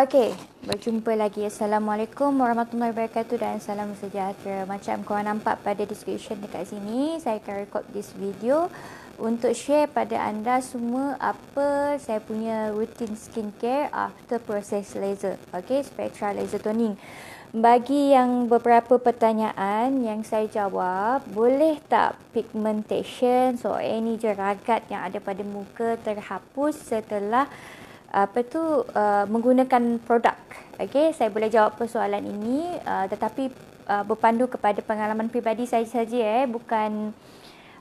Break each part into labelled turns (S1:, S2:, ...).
S1: Okey, berjumpa lagi. Assalamualaikum warahmatullahi wabarakatuh dan salam sejahtera. Macam korang nampak pada description dekat sini, saya akan record this video untuk share pada anda semua apa saya punya routine skincare after process laser. Okey, Spectra Laser Toning. Bagi yang beberapa pertanyaan yang saya jawab, boleh tak pigmentation or any jeragat yang ada pada muka terhapus setelah menggunakan produk. Okey, saya boleh jawab persoalan ini tetapi berpandu kepada pengalaman peribadi saya saja, bukan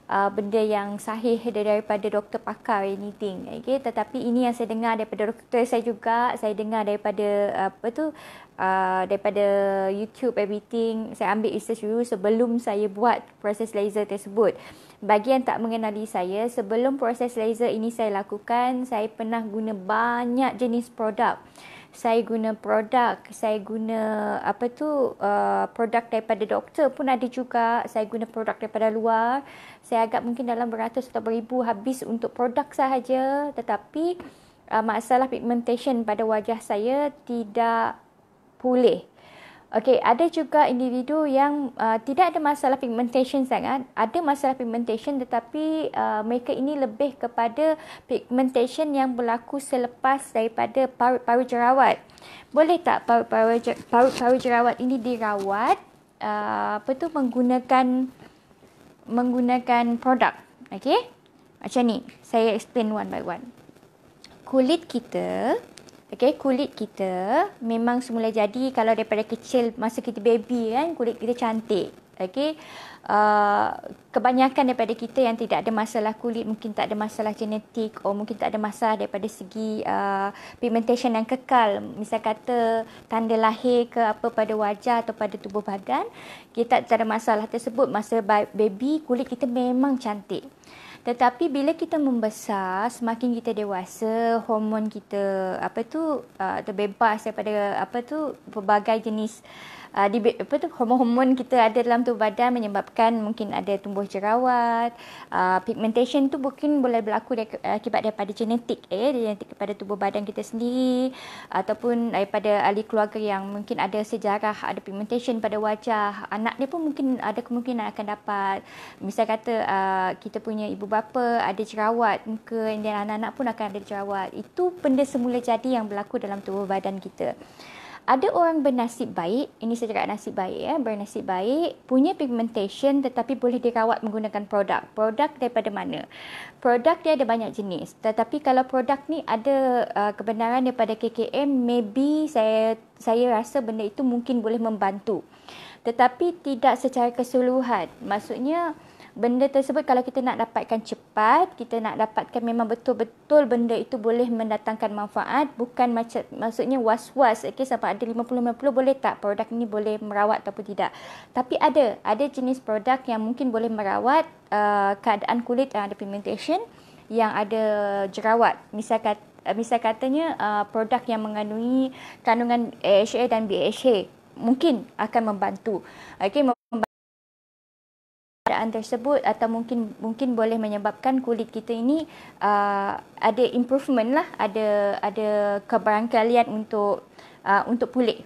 S1: benda yang sahih daripada doktor pakar anything. Okey, tetapi ini yang saya dengar daripada doktor saya juga, saya dengar daripada daripada YouTube everything. Saya ambil research dulu sebelum saya buat proses laser tersebut. Bagi yang tak mengenali saya, sebelum proses laser ini saya lakukan, saya pernah guna banyak jenis produk. Saya guna produk produk daripada doktor pun ada juga. Saya guna produk daripada luar. Saya agak mungkin dalam beratus atau beribu habis untuk produk sahaja, tetapi masalah pigmentation pada wajah saya tidak pulih. Okey, ada juga individu yang tidak ada masalah pigmentation sangat. Ada masalah pigmentation tetapi mereka ini lebih kepada pigmentation yang berlaku selepas daripada paru-paru jerawat. Boleh tak paru-paru jerawat ini dirawat menggunakan produk? Okey? Macam ni, saya explain one by one. Kulit kita memang semula jadi kalau daripada kecil, masa kita baby kan, kulit kita cantik. Okey, kebanyakan daripada kita yang tidak ada masalah kulit, mungkin tak ada masalah genetik, atau mungkin tak ada masalah daripada segi pigmentation yang kekal. Misal kata tanda lahir ke apa pada wajah atau pada tubuh badan, kita tak ada masalah tersebut. Masa baby, kulit kita memang cantik. Tetapi bila kita membesar, semakin kita dewasa, hormon kita terbebas daripada pelbagai jenis hormon kita ada dalam tubuh badan, menyebabkan mungkin ada tumbuh jerawat. Pigmentation tu mungkin boleh berlaku akibat daripada genetik kepada tubuh badan kita sendiri, ataupun daripada ahli keluarga yang mungkin ada sejarah ada pigmentation pada wajah. Anak dia pun mungkin ada kemungkinan akan dapat. Misal kata kita punya ibu bapa ada jerawat muka, dan anak-anak pun akan ada jerawat. Itu benda semula jadi yang berlaku dalam tubuh badan kita. Ada orang bernasib baik, ini saya cakap nasib baik bernasib baik, punya pigmentation tetapi boleh dirawat menggunakan produk. Produk daripada mana? Produk dia ada banyak jenis. Tetapi kalau produk ni ada kebenaran daripada KKM, maybe saya rasa benda itu mungkin boleh membantu. Tetapi tidak secara keseluruhan. Maksudnya benda tersebut kalau kita nak dapatkan cepat, kita nak dapatkan memang betul-betul benda itu boleh mendatangkan manfaat, bukan macam maksudnya was-was sampai ada 50-50 boleh tak produk ini boleh merawat ataupun tidak. Tapi ada jenis produk yang mungkin boleh merawat keadaan kulit yang ada pigmentation, yang ada jerawat. Misal katanya produk yang mengandungi kandungan AHA dan BHA mungkin akan membantu. Keadaan tersebut, atau mungkin boleh menyebabkan kulit kita ini ada improvement lah, ada kebarangkalian untuk pulih.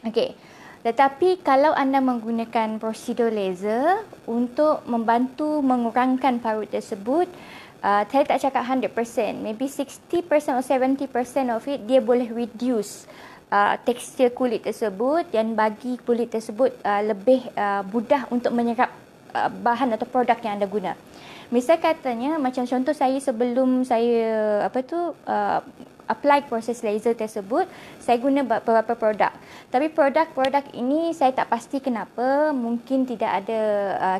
S1: Okey. Tetapi kalau anda menggunakan prosedur laser untuk membantu mengurangkan parut tersebut, saya tak cakap 100%, maybe 60% or 70% of it dia boleh reduce tekstur kulit tersebut dan bagi kulit tersebut lebih mudah untuk menyerap bahan atau produk yang anda guna. Misal katanya macam contoh saya sebelum saya apply proses laser tersebut, saya guna beberapa produk. Tapi produk-produk ini saya tak pasti kenapa, mungkin tidak ada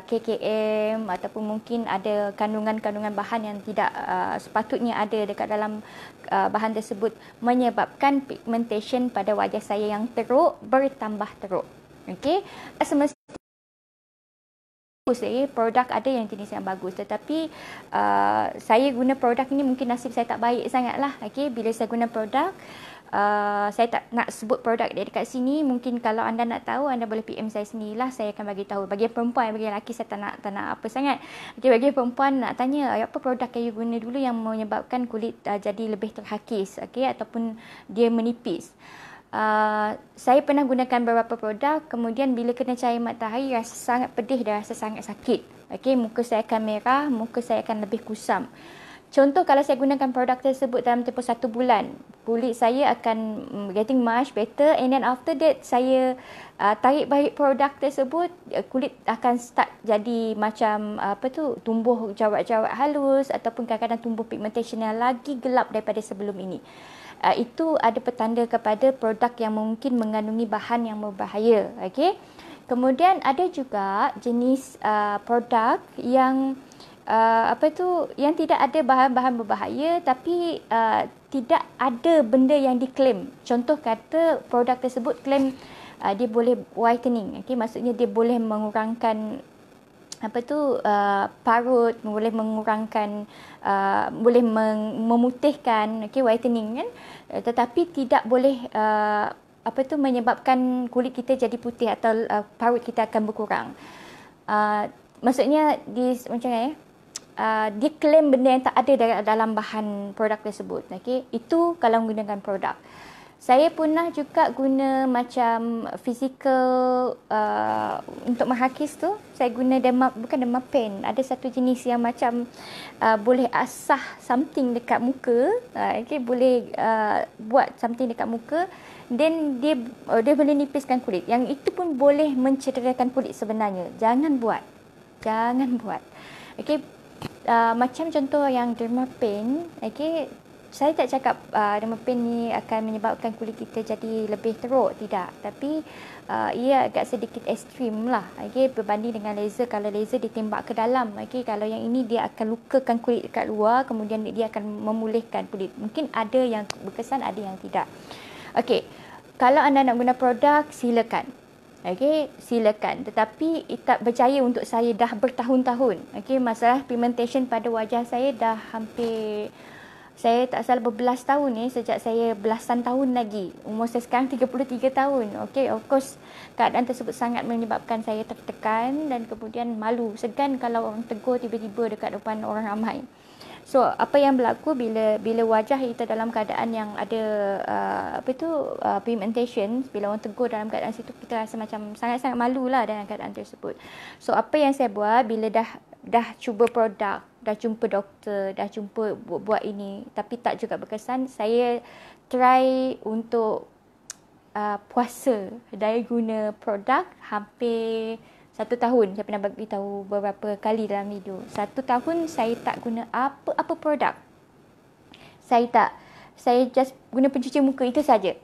S1: KKM ataupun mungkin ada kandungan-kandungan bahan yang tidak sepatutnya ada dekat dalam bahan tersebut, menyebabkan pigmentation pada wajah saya yang teruk bertambah teruk. Okey, semestinya produk ada yang jenis yang bagus, tetapi saya guna produk ini mungkin nasib saya tak baik sangat lah. Bila saya guna produk, saya tak nak sebut produk dia dekat sini. Mungkin kalau anda nak tahu, anda boleh PM saya sendirilah, saya akan bagi tahu. Bagi perempuan, bagi lelaki saya tak nak apa sangat. Bagi perempuan nak tanya apa produk yang you guna dulu yang menyebabkan kulit jadi lebih terhakis, ataupun dia menipis. Saya pernah gunakan beberapa produk, kemudian bila kena cahaya matahari rasa sangat pedih dan rasa sangat sakit. Muka saya akan merah, muka saya akan lebih kusam. Contoh, kalau saya gunakan produk tersebut dalam tempoh 1 bulan, kulit saya akan getting much better, and then after that saya tarik balik produk tersebut, kulit akan start jadi macam tumbuh jerawat-jerawat halus, ataupun kadang-kadang tumbuh pigmentation yang lagi gelap daripada sebelum ini. Itu ada petanda kepada produk yang mungkin mengandungi bahan yang berbahaya. Kemudian ada juga jenis produk yang yang tidak ada bahan-bahan berbahaya, tapi tidak ada benda yang diklaim. Contoh kata produk tersebut klaim dia boleh whitening. Maksudnya dia boleh mengurangkan parut, boleh mengurangkan, boleh memutihkan, whitening kan, tetapi tidak boleh menyebabkan kulit kita jadi putih atau parut kita akan berkurang. Maksudnya dia claim benda yang tak ada dalam bahan produk tersebut. Itu kalau menggunakan produk. Saya pernah juga guna macam physical untuk menghakis tu. Saya guna bukan Dermapen. Ada satu jenis yang macam boleh asah something dekat muka. Boleh buat something dekat muka. Then dia boleh nipiskan kulit. Yang itu pun boleh mencederakan kulit sebenarnya. Jangan buat. Macam contoh yang Dermapen, saya tak cakap Dermapen ni akan menyebabkan kulit kita jadi lebih teruk, tidak. Tapi ia agak sedikit ekstrim lah, berbanding dengan laser. Kalau laser ditembak ke dalam, kalau yang ini dia akan lukakan kulit dekat luar, kemudian dia akan memulihkan kulit. Mungkin ada yang berkesan, ada yang tidak. Kalau anda nak guna produk, silakan. Silakan. Tetapi tak berjaya untuk saya dah bertahun-tahun. Masalah pigmentation pada wajah saya dah hampir, saya tak salah berbelas tahun sejak saya belasan tahun lagi. Umur saya sekarang 33 tahun. Of course, keadaan tersebut sangat menyebabkan saya tertekan dan kemudian malu, segan kalau orang tegur tiba-tiba dekat depan orang ramai. So, apa yang berlaku bila wajah kita dalam keadaan yang ada pigmentation, bila orang tegur dalam keadaan situ, kita rasa macam sangat-sangat malulah dalam keadaan tersebut. So, apa yang saya buat bila dah cuba produk, dah jumpa doktor, dah jumpa buat ini tapi tak juga berkesan, saya try untuk puasa dari guna produk hampir 1 tahun. Saya pernah beritahu beberapa kali dalam video. 1 tahun saya tak guna apa-apa produk. Saya just guna pencuci muka, itu saja.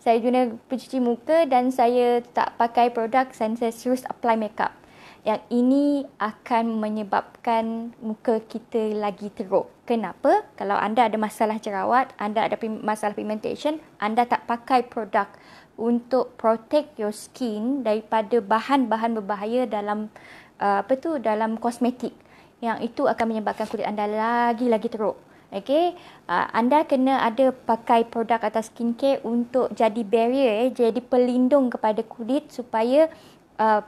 S1: Saya guna pencuci muka dan saya tak pakai produk, dan saya terus apply makeup. Yang ini akan menyebabkan muka kita lagi teruk. Kenapa? Kalau anda ada masalah jerawat, anda ada masalah pigmentation, anda tak pakai produk untuk protect your skin daripada bahan-bahan berbahaya dalam dalam kosmetik, yang itu akan menyebabkan kulit anda lagi teruk. Anda kena ada pakai produk atau skincare untuk jadi barrier, jadi pelindung kepada kulit, supaya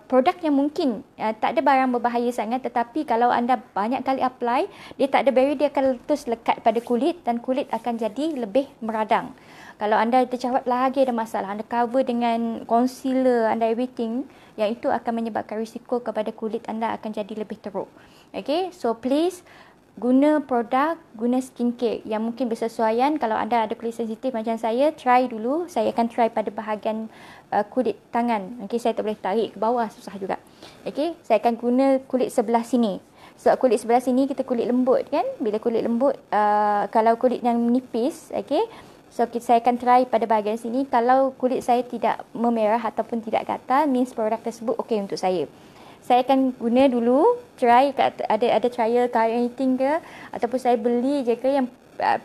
S1: produk yang mungkin tak ada barang berbahaya sangat, tetapi kalau anda banyak kali apply, dia tak ada barrier, dia akan terus lekat pada kulit dan kulit akan jadi lebih meradang. Kalau anda terjerawat lagi ada masalah, anda cover dengan concealer anda, everything, yang itu akan menyebabkan risiko kepada kulit anda akan jadi lebih teruk. So please guna produk, guna skincare yang mungkin bersesuaian. Kalau anda ada kulit sensitif macam saya, try dulu. Saya akan try pada bahagian kulit tangan. Saya tak boleh tarik ke bawah, susah juga. Saya akan guna kulit sebelah sini. So kulit sebelah sini kita kulit lembut kan. Bila kulit lembut, kalau kulit yang menipis, so saya akan try pada bahagian sini. Kalau kulit saya tidak memerah ataupun tidak gatal, means produk tersebut okey untuk saya. Saya akan guna dulu, try, ada trial ke anything ke, ataupun saya beli je ke yang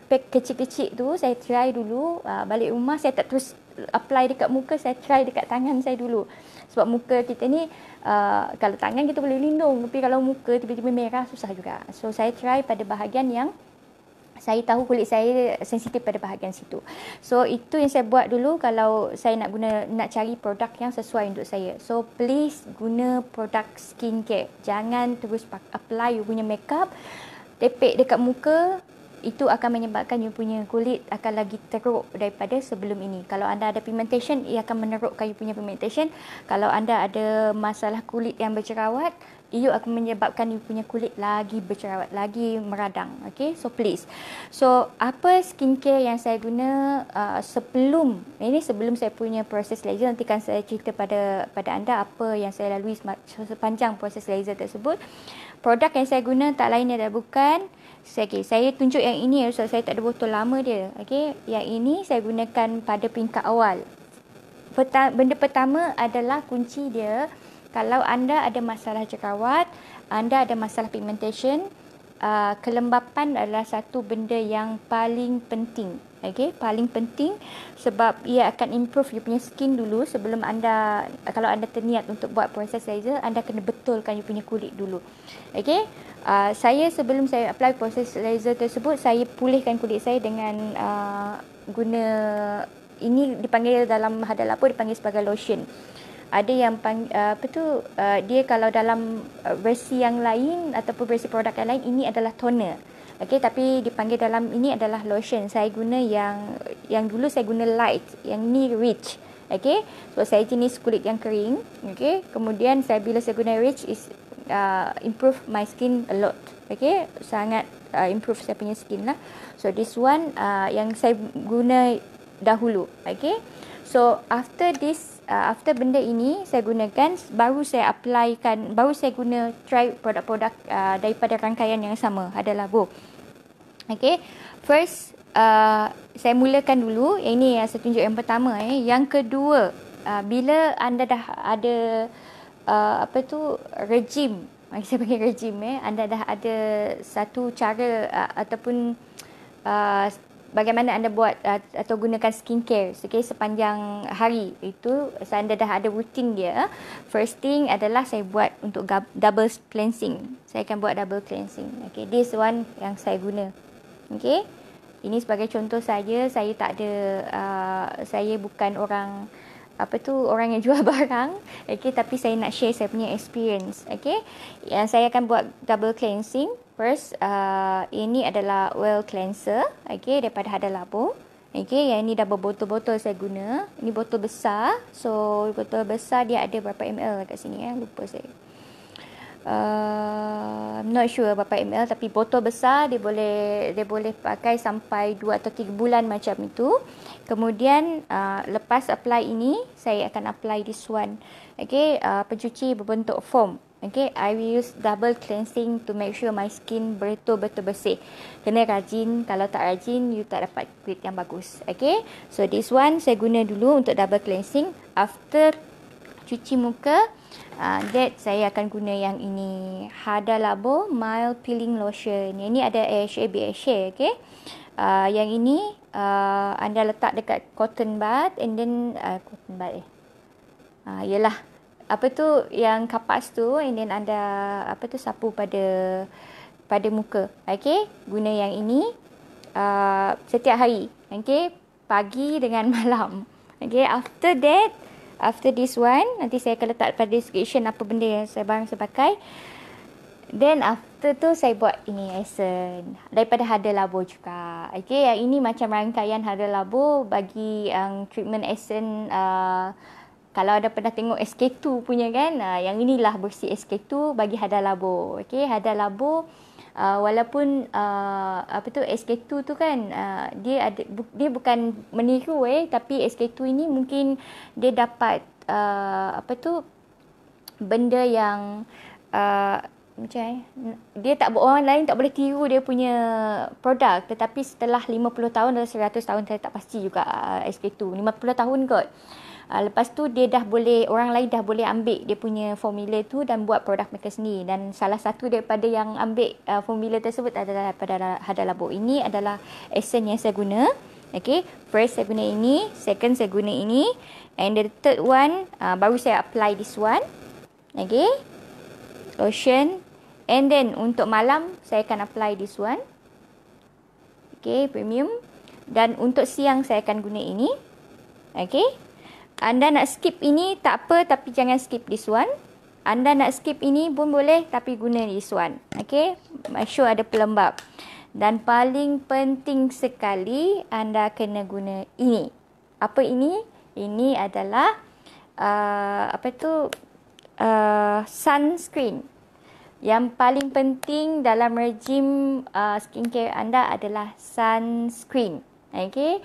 S1: pack kecil-kecil tu, saya try dulu. Balik rumah saya tak terus apply dekat muka, saya try dekat tangan saya dulu. Sebab muka kita ni kalau tangan kita boleh lindung, tapi kalau muka tiba-tiba merah susah juga. So saya try pada bahagian yang saya tahu kulit saya sensitif pada bahagian situ. So itu yang saya buat dulu kalau saya nak cari produk yang sesuai untuk saya. So please guna produk skincare. Jangan terus apply you punya makeup, tepek dekat muka, itu akan menyebabkan you punya kulit akan lagi teruk daripada sebelum ini. Kalau anda ada pigmentation, ia akan menerukkan you punya pigmentation. Kalau anda ada masalah kulit yang berjerawat, ia akan menyebabkan you punya kulit lagi berjerawat, lagi meradang. Okay, so please. So apa skincare yang saya guna sebelum saya punya proses laser, nanti kan saya cerita pada anda apa yang saya lalui sepanjang proses laser tersebut. Produk yang saya guna tak lain adalah bukan saya tunjuk yang ini sebab saya tak ada botol lama dia. Okay, yang ini saya gunakan pada peringkat awal. Benda pertama adalah kunci dia. Kalau anda ada masalah jerawat, anda ada masalah pigmentation, kelembapan adalah satu benda yang paling penting. Okay, paling penting sebab ia akan improve you punya skin dulu sebelum anda, kalau anda terniat untuk buat proses laser, anda kena betulkan you punya kulit dulu. Okay, saya sebelum saya apply proses laser tersebut, saya pulihkan kulit saya dengan guna, ini dipanggil dalam hada labu dipanggil sebagai lotion. Ada yang dia kalau dalam versi yang lain ataupun versi produk yang lain, ini adalah toner. Okey, tapi dipanggil dalam ini adalah lotion. Saya guna yang dulu saya guna light, yang ni rich. Okey, so saya jenis kulit yang kering. Okey, kemudian bila saya guna rich is improve my skin a lot. Okey, sangat improve saya punya skin lah. So this one yang saya guna dahulu. Okey, so after benda ini saya gunakan, baru saya guna try produk-produk daripada rangkaian yang sama, hada labu. Okay, first saya mulakan dulu, yang ini yang saya tunjuk yang pertama. Yang kedua, bila anda dah ada regime, saya panggil regime, anda dah ada satu cara ataupun bagaimana anda buat atau gunakan skincare sepanjang hari, itu anda dah ada rutin dia. First thing adalah saya buat untuk double cleansing. Saya akan buat double cleansing. Okay, this one yang saya guna. Okay, ini sebagai contoh saja. Saya tak ada saya bukan orang orang yang jual barang. Okay, tapi saya nak share saya punya experience. Okay, yang saya akan buat double cleansing. First, ini adalah oil cleanser, okay, daripada hada labu. Okay, yang ini dah berbotol-botol saya guna. Ini botol besar. So, botol besar dia ada berapa ml kat sini, lupa saya. I'm not sure berapa ml, tapi botol besar dia boleh pakai sampai 2 atau 3 bulan macam itu. Kemudian lepas apply ini, saya akan apply this one. Okay, pencuci berbentuk foam. Okay, I will use double cleansing to make sure my skin betul-betul bersih. Kena rajin, kalau tak rajin, you tak dapat kulit yang bagus. Okay, so this one saya guna dulu untuk double cleansing. After cuci muka, that saya akan guna yang ini, Hada Labo Mild Peeling Lotion. Yang ini ada AHA, BHA. Okay, yang ini anda letak dekat cotton bud, and then cotton bud ialah yang kapas tu, and then anda sapu pada muka. Okay, guna yang ini setiap hari. Okay, pagi dengan malam. Okay, after this one, nanti saya akan letak pada description apa benda yang saya pakai. Then after tu saya buat ini essence daripada Hada Labo juga. Okay, yang ini macam rangkaian Hada Labo bagi treatment essence. Kalau ada pernah tengok SK2 punya kan, yang inilah bersih SK2 bagi Hada Labo. Okay, Hada Labo walaupun SK2 tu kan dia bukan meniru tapi SK2 ini mungkin dia dapat benda yang dia orang lain tak boleh tiru dia punya produk, tetapi setelah 50 tahun atau 100 tahun, saya tak pasti juga SK2 50 tahun kot. Lepas tu orang lain dah boleh ambil dia punya formula tu dan buat produk mereka sendiri. Dan salah satu daripada yang ambil formula tersebut adalah daripada Hada Labo. Ini adalah essence yang saya guna. Okay, first saya guna ini, second saya guna ini, and the third one baru saya apply this one. Okay, lotion, and then untuk malam saya akan apply this one. Okay, premium. Dan untuk siang saya akan guna ini. Okay, anda nak skip ini tak apa, tapi jangan skip this one. Anda nak skip ini pun boleh, tapi guna this one. Okay, make sure ada pelembab. Dan paling penting sekali, anda kena guna ini. Apa ini? Ini adalah sunscreen. Yang paling penting dalam rejim skincare anda adalah sunscreen. Okay,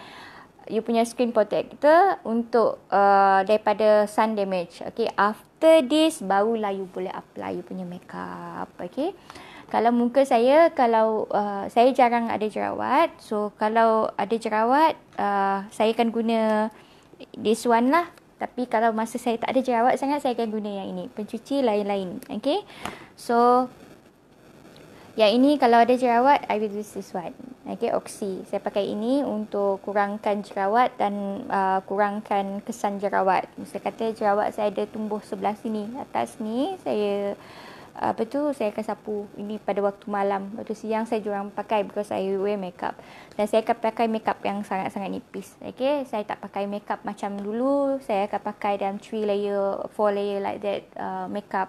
S1: you punya screen protector untuk daripada sun damage. Okay, after this barulah you boleh apply you punya makeup. Okay. Kalau muka saya, saya jarang ada jerawat. So, kalau ada jerawat, saya akan guna this one lah. Tapi kalau masa saya tak ada jerawat sangat, saya akan guna yang ini. Pencuci lain-lain. Okay. So, yang ini kalau ada jerawat, I will use this one. Okay, Oxy. Saya pakai ini untuk kurangkan jerawat dan kurangkan kesan jerawat. Misalnya kata jerawat saya ada tumbuh sebelah sini. Atas ni, saya saya akan sapu ini pada waktu malam. Waktu siang saya jarang pakai because I wear makeup. Dan saya akan pakai makeup yang sangat-sangat nipis. Okay, saya tak pakai makeup macam dulu. Saya akan pakai dalam 3 layer, 4 layer like that makeup.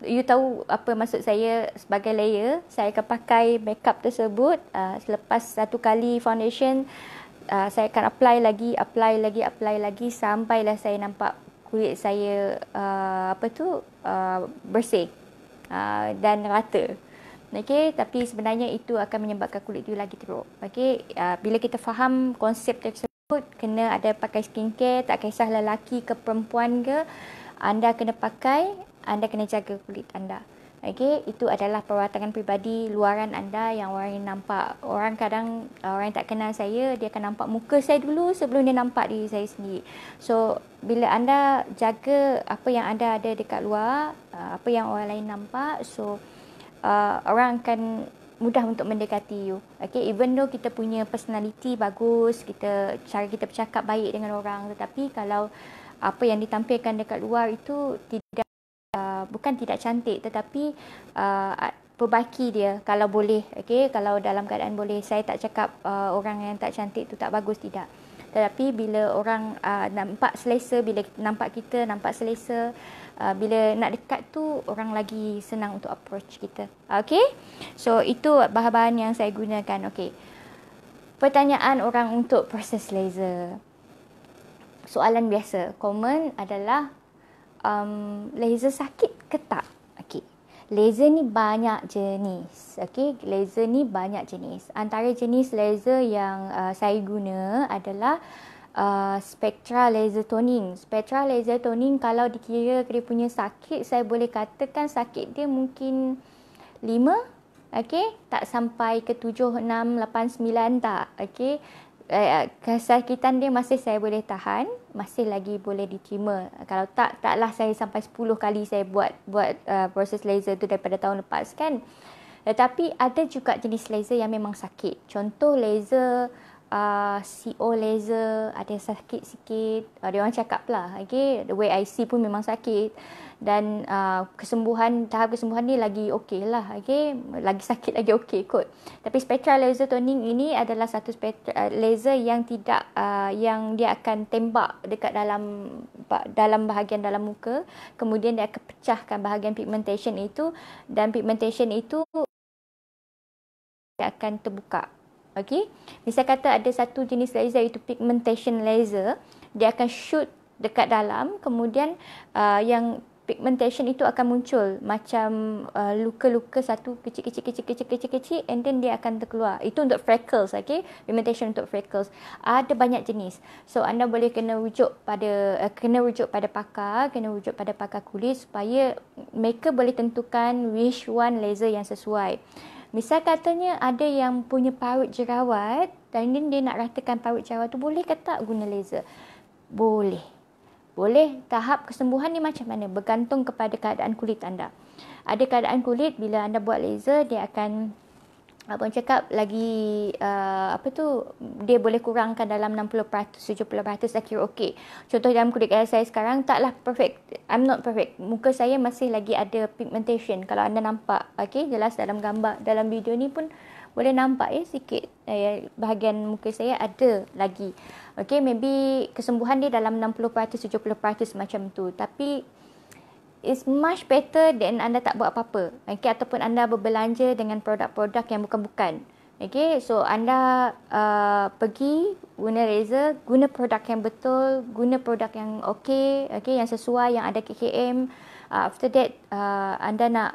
S1: You tahu apa maksud saya sebagai layer? Saya akan pakai makeup tersebut selepas satu kali foundation, saya akan apply lagi sampailah saya nampak kulit saya bersih. Dan rata. Okay, tapi sebenarnya itu akan menyebabkan kulit you lagi teruk. Okay, bila kita faham konsep tersebut, kena ada pakai skincare, tak kisah lelaki ke perempuan ke, anda kena pakai, anda kena jaga kulit anda. Okay, itu adalah perwatangan peribadi luaran anda yang orang nampak. Orang kadang, orang yang tak kenal saya, dia akan nampak muka saya dulu sebelum dia nampak diri saya sendiri. So, bila anda jaga apa yang anda ada dekat luar, apa yang orang lain nampak, so orang akan mudah untuk mendekati you. Okay, even though kita punya personality bagus, cara kita bercakap baik dengan orang, tetapi kalau apa yang ditampilkan dekat luar itu tidak bukan tidak cantik, tetapi perbaiki dia kalau boleh. Okay, kalau dalam keadaan boleh. Saya tak cakap orang yang tak cantik tu tak bagus, tidak. Tetapi bila orang nampak selesa, bila nampak kita nampak selesa, bila nak dekat tu orang lagi senang untuk approach kita. Okay, so itu bahan-bahan yang saya gunakan. Okay, pertanyaan orang untuk proses laser. Soalan biasa common adalah laser sakit ke tak? Okay, laser ni banyak jenis. Okay, laser ni banyak jenis. Antara jenis laser yang saya guna adalah spectra laser toning. Spectra laser toning, kalau dikira dia punya sakit, saya boleh katakan sakit dia mungkin 5. Okay, tak sampai ke 7, 6, 8, 9 tak. Okay, kesakitan dia masih saya boleh tahan, masih lagi boleh diterima. Kalau taklah saya sampai 10 kali saya buat proses laser tu daripada tahun lepas kan. Tetapi ada juga jenis laser yang memang sakit. Contoh laser CO laser, ada sakit sikit. Dia orang cakap lah, okay, the way I see pun memang sakit. Dan tahap kesembuhan ni lagi okey lah, okay, lagi sakit lagi okey kot. Tapi spectral laser toning ini adalah satu laser yang tidak yang dia akan tembak dekat dalam bahagian dalam muka, kemudian dia akan pecahkan bahagian pigmentation itu, dan pigmentation itu dia akan terbuka. Okay, misal kata ada satu jenis laser itu pigmentation laser, dia akan shoot dekat dalam, kemudian yang pigmentation itu akan muncul macam luka-luka satu kecil, and then dia akan terkeluar. Itu untuk freckles, okay? Pigmentation untuk freckles. Ada banyak jenis. So anda boleh kena rujuk pada pakar, kena rujuk pada pakar kulit supaya mereka boleh tentukan which one laser yang sesuai. Misal katanya ada yang punya parut jerawat dan dia nak ratakan parut jerawat tu, boleh ke tak guna laser? Boleh. Boleh. Tahap kesembuhan ni macam mana? Bergantung kepada keadaan kulit anda. Ada keadaan kulit bila anda buat laser, dia akan Abang cakap lagi apa tu, dia boleh kurangkan dalam 60%, 70% saya kira okey. Contoh dalam kulit saya sekarang taklah perfect. I'm not perfect. Muka saya masih lagi ada pigmentation. Kalau anda nampak, okey, jelas dalam gambar, dalam video ni pun boleh nampak sikit bahagian muka saya ada lagi. Okey, maybe kesembuhan dia dalam 60%, 70% macam tu. Tapi it's much better than anda tak buat apa-apa. Okay, ataupun anda berbelanja dengan produk-produk yang bukan-bukan. Okay, so anda pergi guna laser, guna produk yang betul, guna produk yang okay, yang sesuai, yang ada KKM. After that, anda nak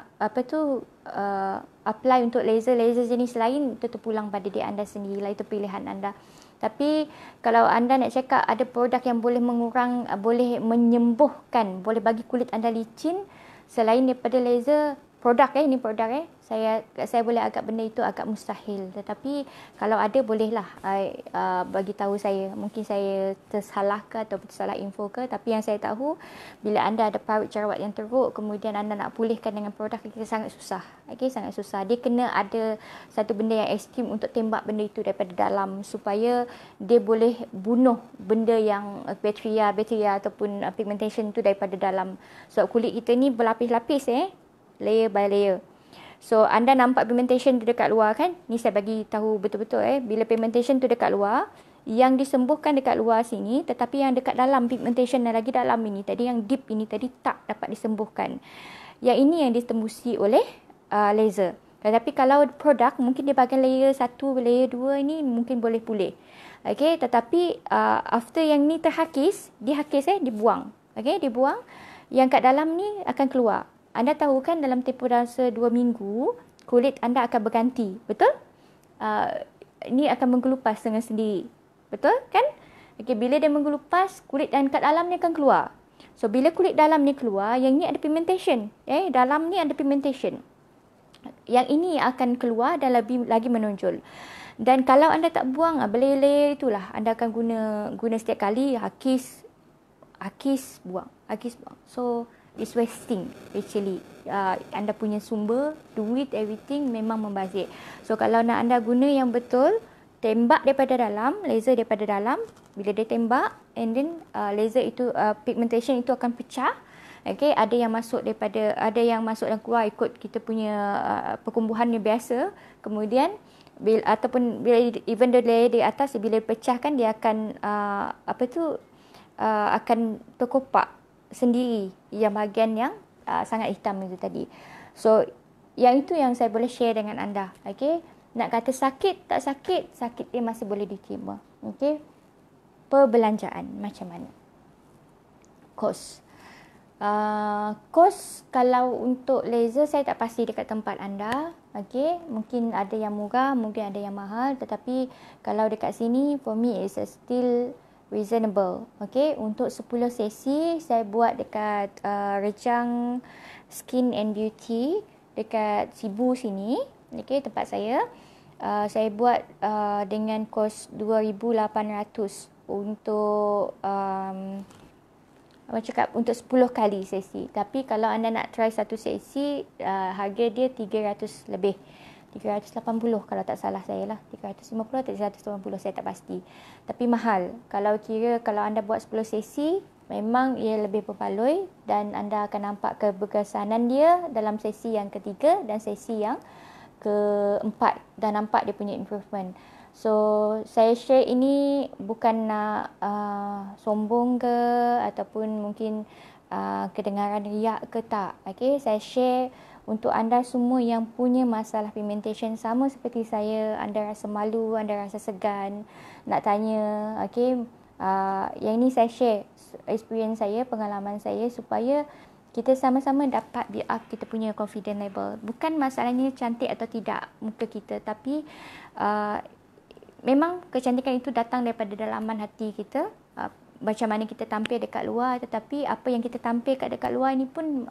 S1: apply untuk laser jenis lain, itu terpulang pada diri anda sendiri lah, itu pilihan anda. Tapi kalau anda nak cakap ada produk yang boleh boleh menyembuhkan, boleh bagi kulit anda licin selain daripada laser, produk ini produk saya boleh agak benda itu agak mustahil. Tetapi kalau ada, bolehlah bagi tahu saya. Mungkin saya tersalah ke atau tersalah info ke, tapi yang saya tahu, bila anda ada parit jerawat yang teruk, kemudian anda nak pulihkan dengan produk itu sangat susah. Sangat susah. Dia kena ada satu benda yang ekstrim untuk tembak benda itu daripada dalam, supaya dia boleh bunuh benda yang bakteria ataupun pigmentation itu daripada dalam. Sebab kulit kita ni berlapis-lapis, layer by layer. So anda nampak pigmentation tu dekat luar kan? Ni saya bagi tahu betul-betul bila pigmentation tu dekat luar, yang disembuhkan dekat luar sini, tetapi yang dekat dalam pigmentation yang lagi dalam ini tadi, yang deep ini tadi, tak dapat disembuhkan. Yang ini yang ditembusi oleh laser. Tetapi kalau produk, mungkin dia bahagian layer 1, layer 2 ini mungkin boleh pulih. Okay, tetapi after yang ni terhakis, dibuang. Okay, dibuang. Yang kat dalam ni akan keluar. Anda tahu kan, dalam tempoh rasa 2 minggu, kulit anda akan berganti. Betul? Ini akan menggelupas dengan sendiri. Betul kan? Okay, bila dia menggelupas, kulit dan kat dalam ni akan keluar. So, bila kulit dalam ni keluar, yang ni ada pigmentation. Dalam ni ada pigmentation. Yang ini akan keluar dan lebih lagi menonjol. Dan kalau anda tak buang layer-layer itulah, anda akan guna setiap kali, hakis buang. So, it's wasting actually. Anda punya sumber, duit, everything memang membazir. So kalau nak anda guna yang betul, tembak daripada dalam, laser daripada dalam. Bila dia tembak, and then laser itu, pigmentation itu akan pecah. Okay, ada yang masuk dan keluar ikut kita punya perkumbuhan yang biasa. Kemudian bila even the layer di atas, bila pecahkan, dia akan akan terkopak sendiri yang bahagian yang sangat hitam itu tadi. So yang itu yang saya boleh share dengan anda. Okay, nak kata sakit tak sakit, sakit dia masih boleh diterima. Okay, perbelanjaan macam mana? Kos kalau untuk laser saya tak pasti dekat tempat anda. Okay, mungkin ada yang murah, mungkin ada yang mahal, tetapi kalau dekat sini, for me is still reasonable. Okay, untuk 10 sesi saya buat dekat Rejang Skin and Beauty dekat Sibu sini. Okay, tempat saya. Saya buat dengan kos 2,800 untuk untuk 10 kali sesi. Tapi kalau anda nak try satu sesi, harga dia 300 lebih. 380 kalau tak salah saya lah. 350 atau 380, saya tak pasti. Tapi mahal. Kalau anda buat 10 sesi, memang ia lebih berbaloi dan anda akan nampak keberkesanan dia dalam sesi yang ketiga dan sesi yang keempat, dan nampak dia punya improvement. So saya share ini bukan nak sombong ke ataupun mungkin kedengaran riak ke, tak. Okay, saya share untuk anda semua yang punya masalah pigmentation sama seperti saya. Anda rasa malu, anda rasa segan nak tanya. Okay, yang ini saya share experience saya, pengalaman saya, supaya kita sama-sama dapat build up kita punya confidence level. Bukan masalahnya cantik atau tidak muka kita, tapi memang kecantikan itu datang daripada dalaman hati kita. Macam mana kita tampil dekat luar, tetapi apa yang kita tampil kat dekat luar ni pun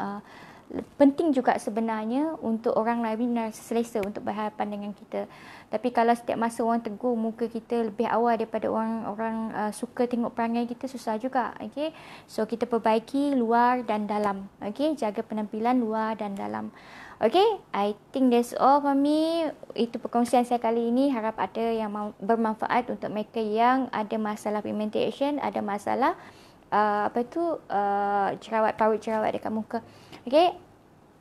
S1: penting juga sebenarnya untuk orang lain rasa selesa untuk berhadapan dengan kita. Tapi kalau setiap masa orang tegur muka kita lebih awal daripada orang suka tengok perangai kita, susah juga. Okay, so kita perbaiki luar dan dalam. Okay, jaga penampilan luar dan dalam. Okay, I think that's all for me. Itu perkongsian saya kali ini. Harap ada yang bermanfaat untuk mereka yang ada masalah pigmentation, ada masalah jerawat, parut jerawat dekat muka. Okay,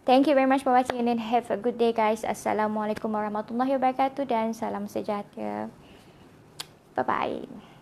S1: thank you very much for watching and then have a good day guys. Assalamualaikum warahmatullahi wabarakatuh dan salam sejahtera. Bye-bye.